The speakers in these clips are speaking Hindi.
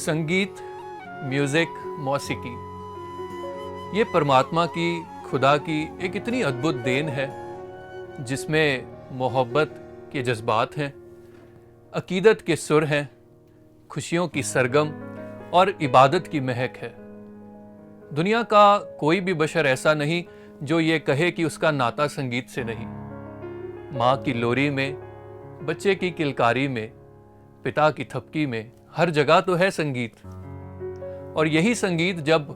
संगीत, म्यूजिक, मौसीकी, ये परमात्मा की, खुदा की एक इतनी अद्भुत देन है जिसमें मोहब्बत के जज्बात हैं, अकीदत के सुर हैं, खुशियों की सरगम और इबादत की महक है। दुनिया का कोई भी बशर ऐसा नहीं जो ये कहे कि उसका नाता संगीत से नहीं। माँ की लोरी में, बच्चे की किलकारी में, पिता की थपकी में, हर जगह तो है संगीत। और यही संगीत जब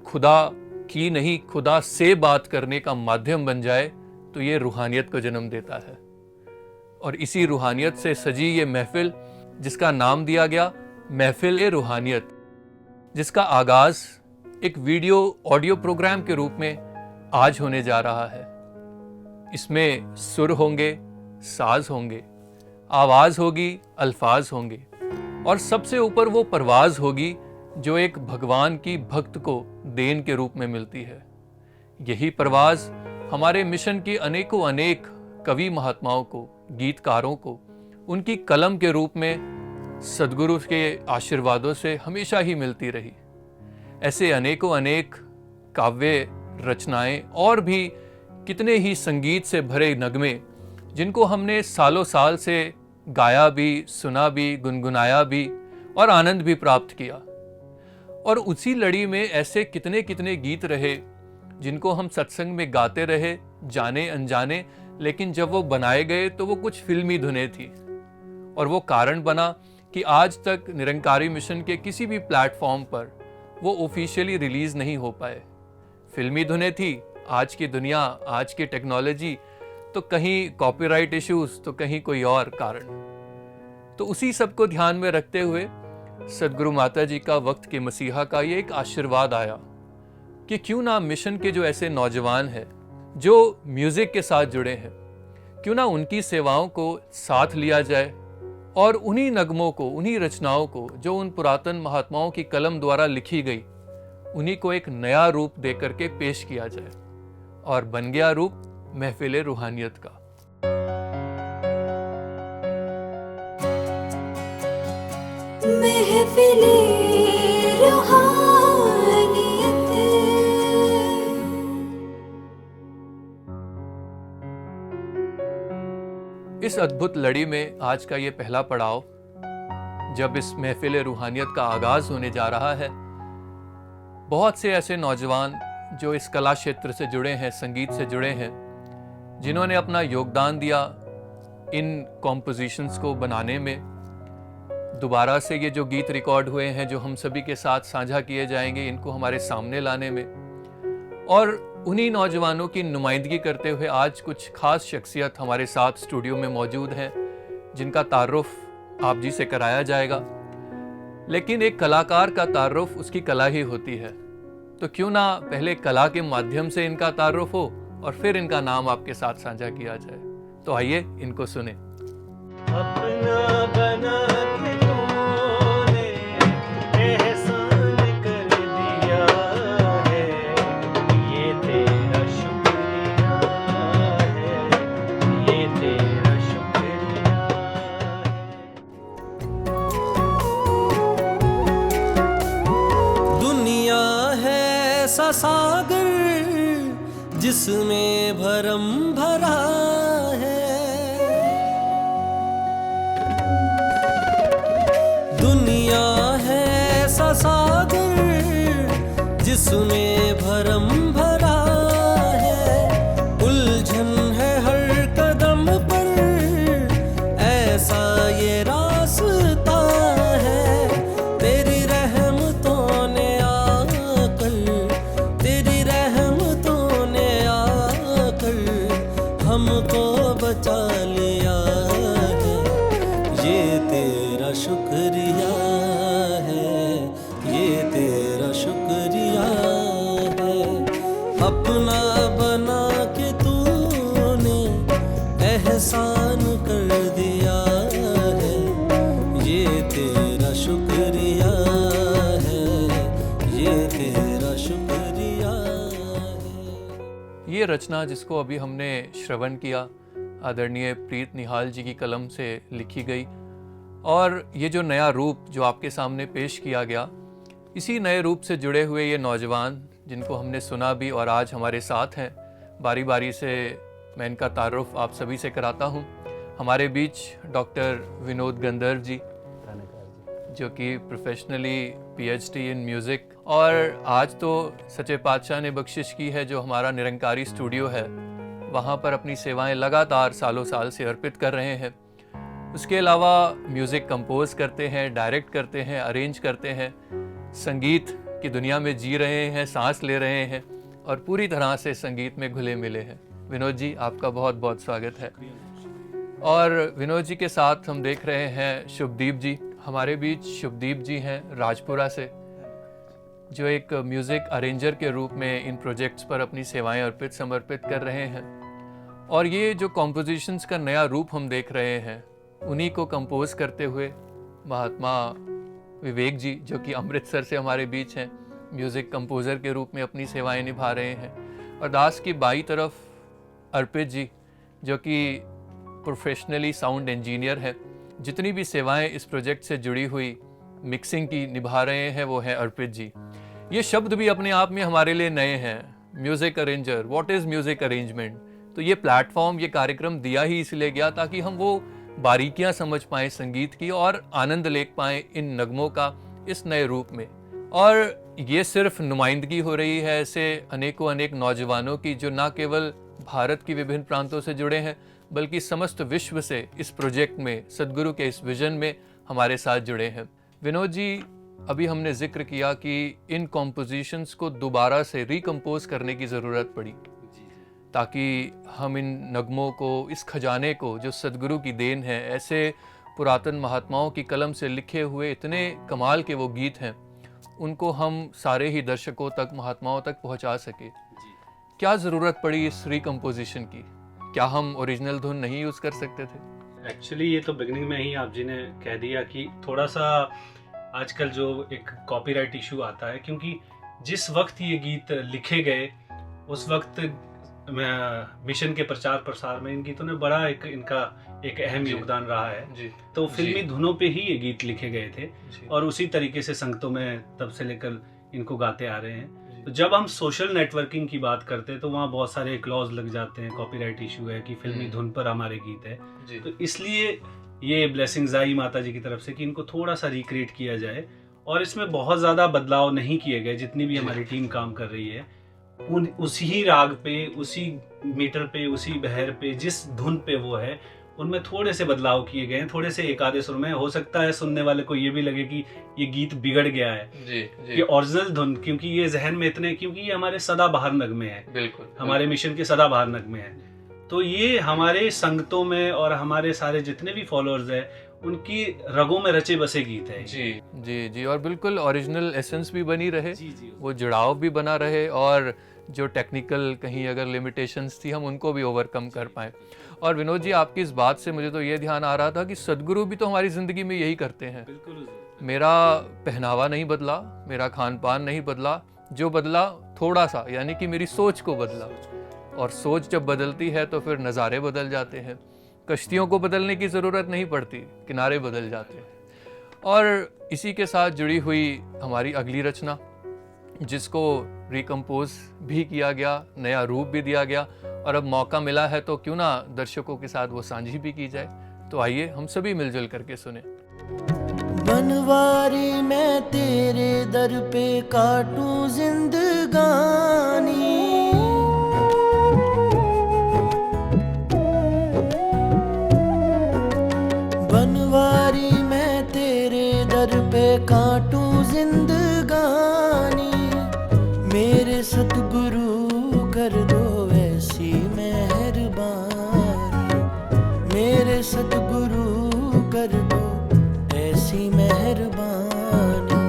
खुदा की नहीं, खुदा से बात करने का माध्यम बन जाए तो ये रूहानियत को जन्म देता है। और इसी रूहानियत से सजी ये महफिल, जिसका नाम दिया गया महफिल-ए-रूहानियत, जिसका आगाज एक वीडियो ऑडियो प्रोग्राम के रूप में आज होने जा रहा है। इसमें सुर होंगे, साज होंगे, आवाज होगी, अल्फाज होंगे और सबसे ऊपर वो परवाज होगी जो एक भगवान की भक्त को देन के रूप में मिलती है। यही परवाज हमारे मिशन की अनेकों अनेक कवि महात्माओं को, गीतकारों को उनकी कलम के रूप में सदगुरु के आशीर्वादों से हमेशा ही मिलती रही। ऐसे अनेकों अनेक काव्य रचनाएं और भी कितने ही संगीत से भरे नगमे जिनको हमने सालों साल से गाया भी, सुना भी, गुनगुनाया भी और आनंद भी प्राप्त किया। और उसी लड़ी में ऐसे कितने कितने गीत रहे जिनको हम सत्संग में गाते रहे, जाने अनजाने, लेकिन जब वो बनाए गए तो वो कुछ फिल्मी धुनें थी। और वो कारण बना कि आज तक निरंकारी मिशन के किसी भी प्लेटफॉर्म पर वो ऑफिशियली रिलीज नहीं हो पाए। फिल्मी धुनें थी। आज की दुनिया, आज की टेक्नोलॉजी, तो कहीं कॉपीराइट इश्यूज, तो कहीं कोई और कारण। तो उसी सब को ध्यान में रखते हुए सदगुरु माता जी का, वक्त के मसीहा का ये एक आशीर्वाद आया कि क्यों ना मिशन के जो ऐसे नौजवान हैं जो म्यूजिक के साथ जुड़े हैं, क्यों ना उनकी सेवाओं को साथ लिया जाए और उन्हीं नगमों को, उन्हीं रचनाओं को जो उन पुरातन महात्माओं की कलम द्वारा लिखी गई, उन्हीं को एक नया रूप देकर के पेश किया जाए। और बन गया रूप महफिल-ए-रूहानियत का। इस अद्भुत लड़ी में आज का ये पहला पड़ाव, जब इस महफिल-ए-रूहानियत का आगाज होने जा रहा है, बहुत से ऐसे नौजवान जो इस कला क्षेत्र से जुड़े हैं, संगीत से जुड़े हैं, जिन्होंने अपना योगदान दिया इन कॉम्पोजिशंस को बनाने में। दोबारा से ये जो गीत रिकॉर्ड हुए हैं, जो हम सभी के साथ साझा किए जाएंगे, इनको हमारे सामने लाने में। और उन्हीं नौजवानों की नुमाइंदगी करते हुए आज कुछ खास शख्सियत हमारे साथ स्टूडियो में मौजूद हैं, जिनका तारुफ आप जी से कराया जाएगा। लेकिन एक कलाकार का तारुफ उसकी कला ही होती है, तो क्यों ना पहले कला के माध्यम से इनका तारुफ हो और फिर इनका नाम आपके साथ साझा किया जाए। तो आइए इनको सुने। अपना बना के तूने एहसान कर दिया है, ये तेरा शुक्रिया है, ये तेरा शुक्रिया है। दुनिया है ऐसा सागर जिसमें भरम भरा है, दुनिया है ऐसा सागर जिसमें भरम भरा है, उलझन है हर कदम पर ऐसा ये रास्ता है। तेरी रहमतों ने आकर, तेरी रहमतों ने आकर हमको बचा लिया है, ये तेरा शुक्रिया है, ये तेरा शुक्रिया है। अपना बना के तूने एहसान कर दिया है, ये तेरा शुक्रिया है, ये तेरा शुक्रिया है। ये रचना जिसको अभी हमने श्रवण किया, आदरणीय प्रीत निहाल जी की कलम से लिखी गई, और ये जो नया रूप जो आपके सामने पेश किया गया, इसी नए रूप से जुड़े हुए ये नौजवान जिनको हमने सुना भी और आज हमारे साथ हैं, बारी बारी से मैं इनका तारुफ आप सभी से कराता हूँ। हमारे बीच डॉक्टर विनोद गंधर्व जी, जो कि प्रोफेशनली पीएचडी इन म्यूज़िक, और आज तो सच्चे पातशाह ने बख्शिश की है जो हमारा निरंकारी स्टूडियो है, वहाँ पर अपनी सेवाएं लगातार सालों साल से अर्पित कर रहे हैं। उसके अलावा म्यूज़िक कंपोज करते हैं, डायरेक्ट करते हैं, अरेंज करते हैं, संगीत की दुनिया में जी रहे हैं, सांस ले रहे हैं और पूरी तरह से संगीत में घुले मिले हैं। विनोद जी, आपका बहुत बहुत स्वागत है। और विनोद जी के साथ हम देख रहे हैं शुभदीप जी। हमारे बीच शुभदीप जी हैं राजपुरा से, जो एक म्यूज़िक अरेंजर के रूप में इन प्रोजेक्ट्स पर अपनी सेवाएं अर्पित समर्पित कर रहे हैं। और ये जो कॉम्पोजिशंस का नया रूप हम देख रहे हैं, उन्हीं को कंपोज करते हुए महात्मा विवेक जी, जो कि अमृतसर से हमारे बीच हैं, म्यूज़िक कंपोज़र के रूप में अपनी सेवाएं निभा रहे हैं। और दास की बाई तरफ अर्पित जी, जो कि प्रोफेशनली साउंड इंजीनियर है। जितनी भी सेवाएं इस प्रोजेक्ट से जुड़ी हुई मिक्सिंग की निभा रहे हैं, वो हैं अर्पित जी। ये शब्द भी अपने आप में हमारे लिए नए हैं, music arranger. What is music arrangement? तो ये प्लेटफॉर्म, ये कार्यक्रम दिया ही इसलिए गया ताकि हम वो बारीकियां समझ पाएं संगीत की और आनंद ले पाएं इन नगमों का इस नए रूप में। और ये सिर्फ नुमाइंदगी हो रही है ऐसे अनेकों अनेक नौजवानों की, जो ना केवल भारत की विभिन्न प्रांतों से जुड़े हैं, बल्कि समस्त विश्व से इस प्रोजेक्ट में, सदगुरु के इस विजन में हमारे साथ जुड़े हैं। विनोद जी, अभी हमने जिक्र किया कि इन कॉम्पोजिशंस को दोबारा से रिकम्पोज करने की ज़रूरत पड़ी, ताकि हम इन नगमों को, इस खजाने को जो सदगुरु की देन है, ऐसे पुरातन महात्माओं की कलम से लिखे हुए इतने कमाल के वो गीत हैं, उनको हम सारे ही दर्शकों तक, महात्माओं तक पहुंचा सके। क्या ज़रूरत पड़ी इस रिकम्पोजिशन की? क्या हम ओरिजिनल धुन नहीं यूज़ कर सकते थे? एक्चुअली ये तो बिगनिंग में ही आप जी ने कह दिया कि थोड़ा सा आजकल जो एक कॉपीराइट इशू आता है, क्योंकि जिस वक्त ये गीत लिखे गए उस वक्त मिशन के प्रचार प्रसार में इन गीतों ने बड़ा इनका एक अहम योगदान रहा है जी। तो फिल्मी धुनों पे ही ये गीत लिखे गए थे और उसी तरीके से संगतों में तब से लेकर इनको गाते आ रहे हैं। तो जब हम सोशल नेटवर्किंग की बात करते हैं तो वहाँ बहुत सारे क्लॉज लग जाते हैं, कॉपीराइट इशू है कि फिल्मी धुन पर हमारे गीत है, तो इसलिए ये ब्लेसिंग्स आई माता जी की तरफ से कि इनको थोड़ा सा रिक्रिएट किया जाए। और इसमें बहुत ज़्यादा बदलाव नहीं किए गए, जितनी भी हमारी टीम काम कर रही है उसी राग पे, उसी मीटर पे, उसी बहर पे, जिस धुन पे वो है, उनमें थोड़े से बदलाव किए गए हैं, थोड़े से एक आधे सुर में। हो सकता है सुनने वाले को ये भी लगे कि ये गीत बिगड़ गया है जी। ये ओरिजिनल धुन, क्योंकि ये जहन में इतने, क्योंकि ये हमारे सदाबहार नगमे हैं, बिल्कुल हमारे मिशन के सदाबहार नगमे हैं, तो ये हमारे संगतों में और हमारे सारे जितने भी फॉलोअर्स हैं उनकी रगों में रचे बसे गीत है जी जी जी। और बिल्कुल ओरिजिनल एसेंस भी बनी रहे जी, वो जुड़ाव भी बना रहे, और जो टेक्निकल कहीं अगर लिमिटेशंस थी हम उनको भी ओवरकम कर पाए। और विनोद जी, आपकी इस बात से मुझे तो ये ध्यान आ रहा था कि सदगुरु भी तो हमारी ज़िंदगी में यही करते हैं। मेरा पहनावा नहीं बदला, मेरा खान पान नहीं बदला, जो बदला थोड़ा सा, यानी कि मेरी सोच को बदला। और सोच जब बदलती है तो फिर नज़ारे बदल जाते हैं। कश्तियों को बदलने की ज़रूरत नहीं पड़ती, किनारे बदल जाते हैं। और इसी के साथ जुड़ी हुई हमारी अगली रचना, जिसको रिकम्पोज भी किया गया, नया रूप भी दिया गया, और अब मौका मिला है तो क्यों ना दर्शकों के साथ वो साझी भी की जाए। तो आइए हम सभी मिलजुल करके सुने। बनवारी मैं तेरे दर पे काटूं जिंदगानी, बनवारी मैं तेरे दर पे काटूं जिंदगानी, मेरे सतगुरु कर दो ऐसी मेहरबानी, मेरे सतगुरु कर दो ऐसी मेहरबानी,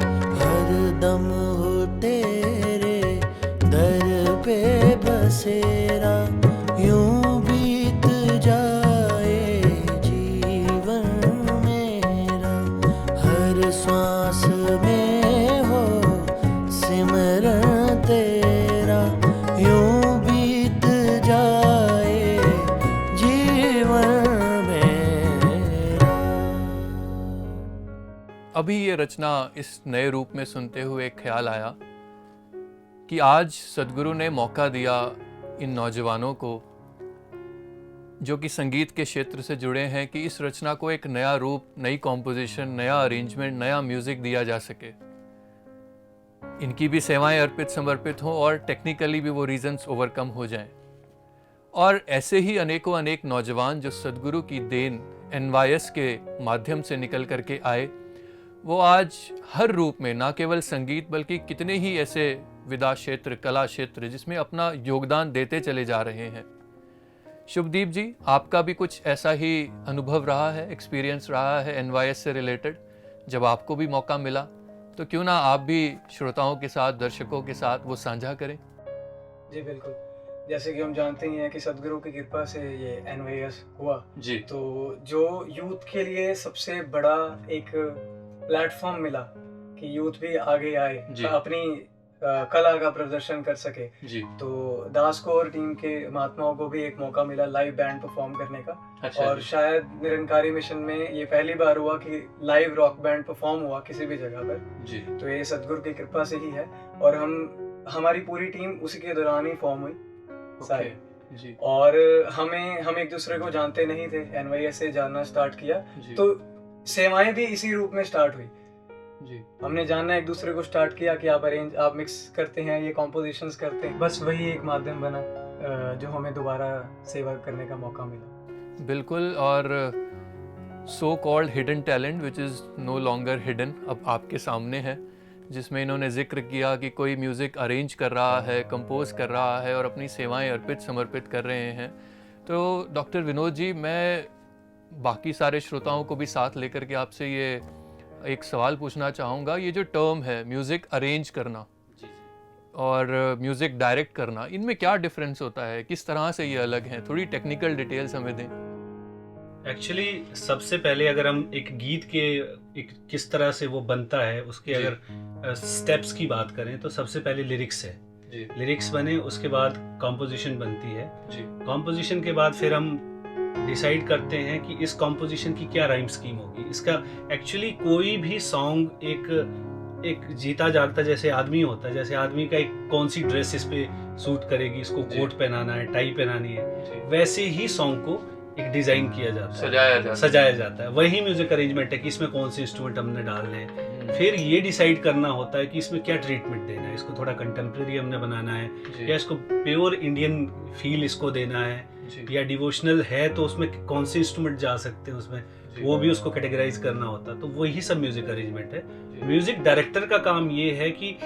हर दम हो तेरे दर पे बसेरा, यूं बीत जाए जीवन मेरा, हर सांस में हो सिमरन तेरा, यूं बीत जाए जीवन मेरा। अभी ये रचना इस नए रूप में सुनते हुए एक ख्याल आया कि आज सदगुरु ने मौका दिया इन नौजवानों को जो कि संगीत के क्षेत्र से जुड़े हैं कि इस रचना को एक नया रूप, नई कॉम्पोजिशन, नया अरेंजमेंट, नया म्यूजिक दिया जा सके। इनकी भी सेवाएं अर्पित समर्पित हों और टेक्निकली भी वो रीजंस ओवरकम हो जाएं। और ऐसे ही अनेकों अनेक नौजवान जो सदगुरु की देन NYS के माध्यम से निकल करके आए, वो आज हर रूप में ना केवल संगीत बल्कि कितने ही ऐसे विधा क्षेत्र, कला क्षेत्र जिसमें अपना योगदान देते चले जा रहे हैं। शुभदीप जी, आपका भी कुछ ऐसा ही अनुभव रहा है, एक्सपीरियंस रहा है NYS से रिलेटेड? जब आपको भी मौका मिला तो क्यों ना आप भी श्रोताओं के साथ, दर्शकों के साथ वो साझा करें। जी बिल्कुल, जैसे कि हम जानते ही हैं कि सदगुरु की कृपा से ये NYS हुआ जी। तो जो यूथ के लिए सबसे बड़ा एक प्लेटफॉर्म मिला कि यूथ भी आगे आए, जी। अपनी कला का प्रदर्शन कर सके। जी। तो दास कोर टीम के महात्माओं को भी एक मौका मिला लाइव बैंड परफॉर्म करने का। अच्छा और जी। शायद निरंकारी मिशन में ये पहली बार हुआ कि लाइव रॉक बैंड परफॉर्म हुआ किसी भी जगह पर। जी। तो ये सदगुरु की कृपा से ही है और हमारी पूरी टीम उसी के दौरान ही फॉर्म हुई सारी। जी। और हम एक दूसरे को जानते नहीं थे, NYS से जानना स्टार्ट किया जी। तो सेवाएं भी इसी रूप में स्टार्ट हुई। जी। हमने जानना एक दूसरे को स्टार्ट किया कि आप मिक्स करते हैं, ये कॉम्पोजिशंस करते हैं, बस वही एक माध्यम बना जो हमें दोबारा सेवा करने का मौका मिला। बिल्कुल। और so called hidden talent which is no longer hidden अब आपके सामने है, जिसमें इन्होंने जिक्र किया कि कोई म्यूज़िक अरेंज कर रहा है, कंपोज कर रहा है और अपनी सेवाएं अर्पित समर्पित कर रहे हैं। तो डॉक्टर विनोद जी, मैं बाकी सारे श्रोताओं को भी साथ लेकर के आपसे ये एक सवाल पूछना चाहूँगा। ये जो टर्म है म्यूज़िक अरेंज करना और म्यूज़िक डायरेक्ट करना, इनमें क्या डिफरेंस होता है, किस तरह से ये अलग हैं? थोड़ी टेक्निकल डिटेल्स हमें दें। एक्चुअली सबसे पहले अगर हम एक गीत के एक किस तरह से वो बनता है उसके अगर स्टेप्स की बात करें तो सबसे पहले लिरिक्स है। लिरिक्स बने उसके बाद कॉम्पोजिशन बनती है। कॉम्पोजिशन के बाद फिर हम डिसाइड करते हैं कि इस कॉम्पोजिशन की क्या राइम स्कीम होगी। इसका एक्चुअली कोई भी सॉन्ग एक जीता जागता जैसे आदमी होता है, जैसे आदमी का एक कौन सी ड्रेस इस पे सूट करेगी, इसको कोट पहनाना है, टाई पहनानी है, वैसे ही सॉन्ग को एक डिजाइन किया जाता है, सजाया जाता है। वही म्यूजिक अरेंजमेंट है कि इसमें कौन से इंस्ट्रूमेंट हमने डालने हैं। फिर ये डिसाइड करना होता है कि इसमें क्या ट्रीटमेंट देना है, इसको थोड़ा कंटेम्प्रेरी हमने बनाना है या इसको प्योर इंडियन फील इसको देना है, या डिवोशनल है तो उसमें कौन से इंस्ट्रूमेंट जा सकते हैं उसमें, वो भी उसको कैटेगराइज करना होता है। तो वही सब म्यूजिक अरेंजमेंट है। म्यूजिक डायरेक्टर का काम ये है कि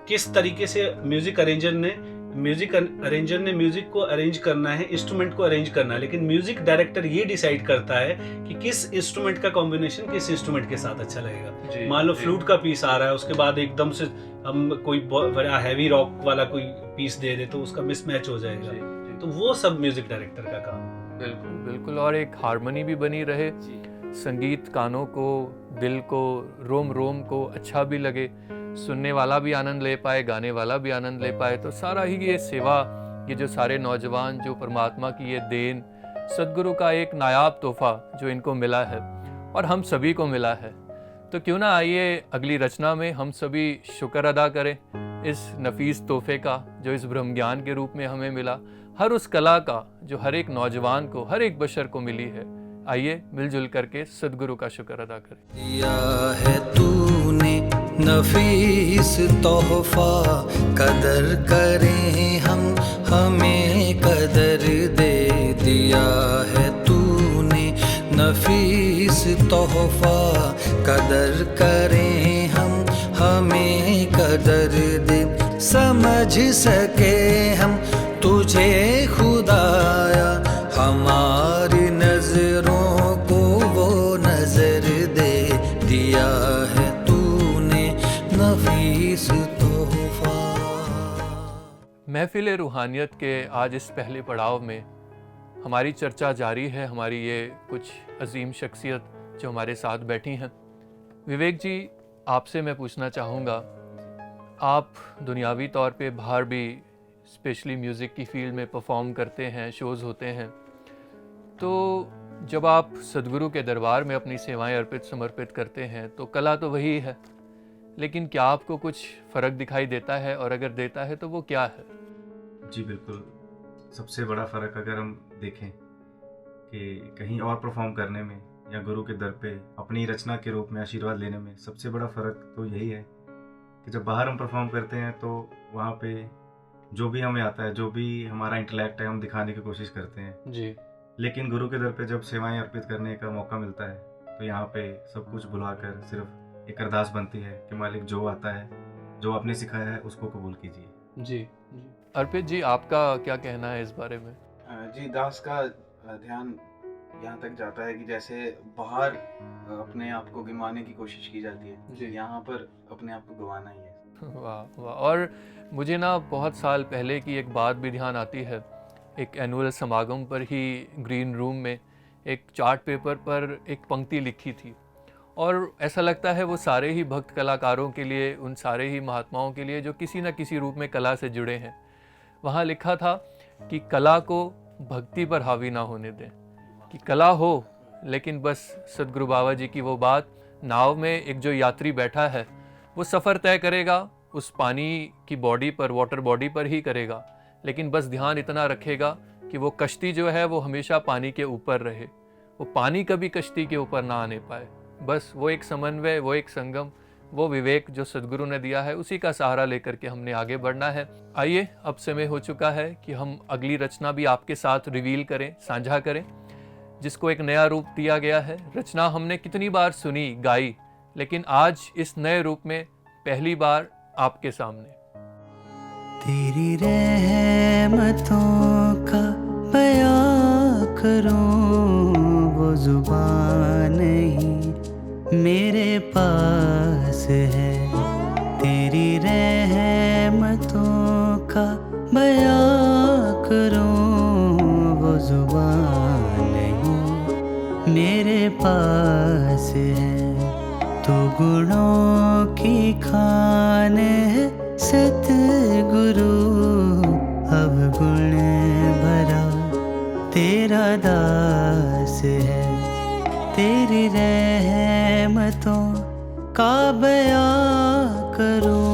किस तरीके से म्यूजिक अरेंजर ने म्यूजिक को अरेंज करना है, इंस्ट्रूमेंट को अरेंज करना है, लेकिन म्यूजिक डायरेक्टर ये डिसाइड करता है कि किस इंस्ट्रूमेंट का कॉम्बिनेशन किस इंस्ट्रूमेंट के साथ अच्छा लगेगा। मान लो फ्लूट का पीस आ रहा है, उसके बाद एकदम से हम कोई बड़ा हैवी रॉक वाला कोई पीस दे दे तो उसका मिसमैच हो जाएगा। तो वो सब म्यूजिक डायरेक्टर का काम। बिल्कुल बिल्कुल। और एक हार्मनी भी बनी रहे, संगीत कानों को, दिल को, रोम रोम को अच्छा भी लगे, सुनने वाला भी आनंद ले पाए, गाने वाला भी आनंद ले पाए। तो सारा ही ये सेवा, ये जो सारे नौजवान, जो परमात्मा की ये देन, सदगुरु का एक नायाब तोहफा जो इनको मिला है और हम सभी को मिला है। तो क्यों ना आइए अगली रचना में हम सभी शुक्र अदा करें इस नफीस तोहफे का जो इस ब्रह्म ज्ञान के रूप में हमें मिला, हर उस कला का जो हर एक नौजवान को, हर एक बशर को मिली है। आइए मिलजुल करके सदगुरु का शुक्र अदा करें। दिया है तूने नफीस तोहफा, कदर करें हम, हमें कदर दे। दिया है तूने नफीस तोहफा, कदर करें हम, हमें कदर दे। समझ सके हम तुझे खुदाया, हमारी नजरों को वो नजर दे। दिया है तूने नफीस तोहफा। महफिल रूहानियत के आज इस पहले पड़ाव में हमारी चर्चा जारी है। हमारी ये कुछ अजीम शख्सियत जो हमारे साथ बैठी हैं। विवेक जी, आपसे मैं पूछना चाहूँगा, आप दुनियावी तौर पे बाहर भी स्पेशली म्यूज़िक की फील्ड में परफॉर्म करते हैं, शोज़ होते हैं, तो जब आप सदगुरु के दरबार में अपनी सेवाएं अर्पित समर्पित करते हैं तो कला तो वही है, लेकिन क्या आपको कुछ फ़र्क दिखाई देता है, और अगर देता है तो वो क्या है? जी बिल्कुल, सबसे बड़ा फ़र्क अगर हम देखें कि कहीं और परफॉर्म करने में या गुरु के दर पे अपनी रचना के रूप में आशीर्वाद लेने में, सबसे बड़ा फ़र्क तो यही है कि जब बाहर हम परफॉर्म करते हैं तो वहाँ पे जो भी हमें आता है, जो भी हमारा इंटेलेक्ट है, हम दिखाने की कोशिश करते हैं। जी। लेकिन गुरु के दर पे जब सेवाएं अर्पित करने का मौका मिलता है तो यहाँ पे सब कुछ भुलाकर सिर्फ एक अरदास बनती है कि मालिक जो आता है, जो आपने सिखाया है, उसको कबूल कीजिए। जी। अर्पित जी, आपका क्या कहना है इस बारे में? जी, दास का ध्यान यहाँ तक जाता है कि जैसे बाहर अपने आप को गंवाने की कोशिश की जाती है, जी। यहाँ पर अपने आप को गंवाना ही है। वाह वाह। और मुझे ना बहुत साल पहले की एक बात भी ध्यान आती है। एक एनुअल समागम पर ही ग्रीन रूम में एक चार्ट पेपर पर एक पंक्ति लिखी थी, और ऐसा लगता है वो सारे ही भक्त कलाकारों के लिए, उन सारे ही महात्माओं के लिए जो किसी न किसी रूप में कला से जुड़े हैं। वहाँ लिखा था कि कला को भक्ति पर हावी ना होने दें, कि कला हो लेकिन बस सदगुरु बाबा जी की वो बात, नाव में एक जो यात्री बैठा है वो सफ़र तय करेगा उस पानी की बॉडी पर, वाटर बॉडी पर ही करेगा, लेकिन बस ध्यान इतना रखेगा कि वो कश्ती जो है वो हमेशा पानी के ऊपर रहे, वो पानी कभी कश्ती के ऊपर ना आने पाए। बस वो एक समन्वय, वो एक संगम, वो विवेक जो सदगुरु ने दिया है, उसी का सहारा लेकर के हमने आगे बढ़ना है। आइए, अब समय हो चुका है कि हम अगली रचना भी आपके साथ रिवील करें, साझा करें, जिसको एक नया रूप दिया गया है। रचना हमने कितनी बार सुनी, गाई, लेकिन आज इस नए रूप में पहली बार आपके सामने। तेरी रहमतों का बयां करूं, वो जुबान नहीं मेरे पास है। तेरी रहमतों का बयां करूं, वो जुबान नहीं मेरे पास है। तो गुणों की खान है सतगुरु, अवगुण भरा तेरा दास है। तेरी रहमतों का बयां करूं।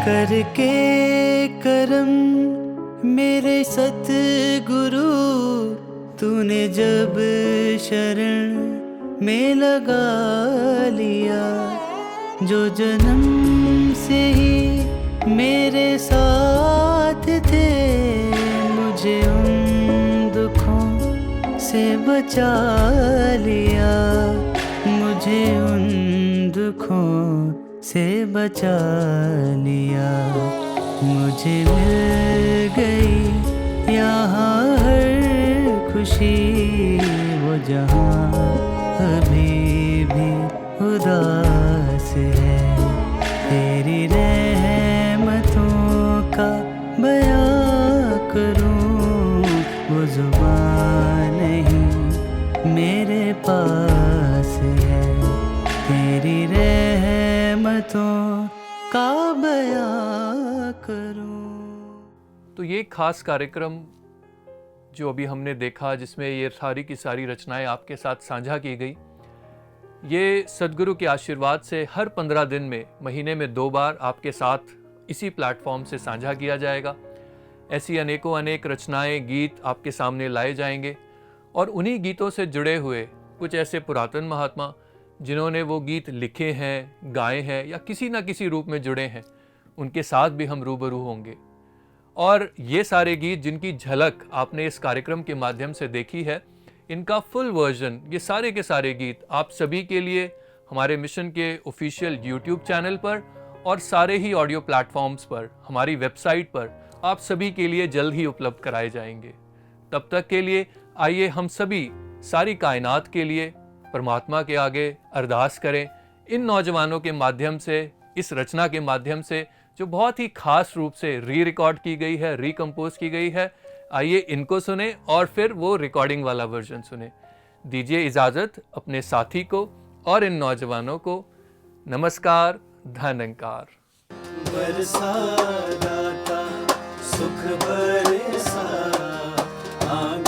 करके करम मेरे सतगुरु, तूने जब शरण में लगा लिया, जो जन्म से ही मेरे साथ थे, मुझे उन दुखों से बचा लिया, मुझे उन दुखों से बचा लिया। मुझे मिल गई यहाँ हर खुशी, वो जहाँ अभी भी उदास है। तेरी रहमतों का बयां करूं, वो जुबान नहीं मेरे पास है। तेरी रहमतों का बयां करूं। तो ये खास कार्यक्रम जो अभी हमने देखा, जिसमें ये सारी की सारी रचनाएं आपके साथ साझा की गई, ये सदगुरु के आशीर्वाद से हर 15 दिन में, महीने में 2 बार आपके साथ इसी प्लेटफॉर्म से साझा किया जाएगा। ऐसी अनेकों अनेक रचनाएं, गीत आपके सामने लाए जाएंगे, और उन्हीं गीतों से जुड़े हुए कुछ ऐसे पुरातन महात्मा जिन्होंने वो गीत लिखे हैं, गाए हैं, या किसी न किसी रूप में जुड़े हैं, उनके साथ भी हम रूबरू होंगे। और ये सारे गीत जिनकी झलक आपने इस कार्यक्रम के माध्यम से देखी है, इनका फुल वर्जन, ये सारे के सारे गीत आप सभी के लिए हमारे मिशन के ऑफिशियल यूट्यूब चैनल पर और सारे ही ऑडियो प्लेटफॉर्म्स पर, हमारी वेबसाइट पर आप सभी के लिए जल्द ही उपलब्ध कराए जाएंगे। तब तक के लिए आइए हम सभी सारी कायनात के लिए परमात्मा के आगे अरदास करें इन नौजवानों के माध्यम से, इस रचना के माध्यम से, जो बहुत ही खास रूप से री रिकॉर्ड की गई है, रिकम्पोज की गई है। आइए इनको सुने और फिर वो रिकॉर्डिंग वाला वर्जन सुने। दीजिए इजाज़त अपने साथी को और इन नौजवानों को। नमस्कार, धन्यकार। बरसा दाता सुख बरसा, आगे